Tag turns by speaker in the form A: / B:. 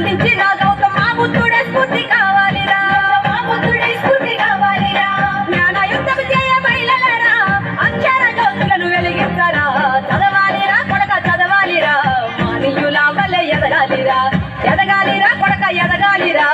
A: నుంచి నా గౌతమ మా బుద్ధుడే స్ఫూర్తి కావాలిరా మా బుద్ధుడే స్ఫూర్తి కావాలిరా జ్ఞాన యుద్ధం చేయ బయలరా అక్షర జ్యోతులను వెలిగించరా చదవాలిరా కొడక చదవాలిరా మానీయుల వల్లే ఎదగాలిరా ఎదగాలిరా కొడక ఎదగాలిరా